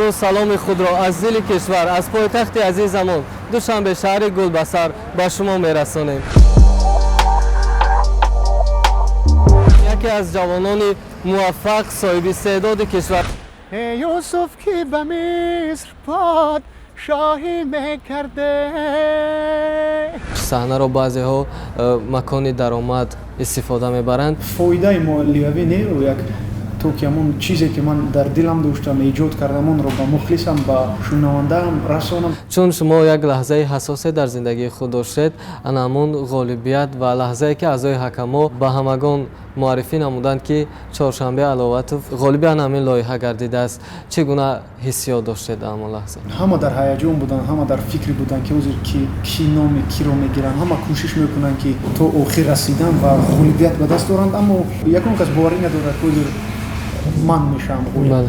امروز سلام خود را از دل کشور از پایتخت عزیزمان دوشنبه شهر گلبصر به شما میرسانیم. یکی از جوانان موفق صاحب استعداد کشور یوسف که به مصر پادشاهی میکرده. صحنه را بعضی ها مکان درآمد استفاده میبرند. فایده مالیوی نه و یک تو که همون چیزی که من در دلم داشتم ایجاد کردم اون رو با مخلصم با شنونده‌ام رسانم. چون شما یک لحظه حساس در زندگی خود داشتید، همون غالبیت و لحظه‌ای که اعضای حکما به همگان معرفی نمودند که چهارشنبه علاوتوف غالب همین لایحه گردیده است، چگونه حسیات داشتید در همون لحظه؟ همه در هیجان بودن، همه در فکری بودن که اوزر کی نام کی رو میگیرن، همه کوشش میکنن که تو آخر رسیدن و غالبیت به دست دارند، اما یکون کس باوری نداره که من میشم. بله.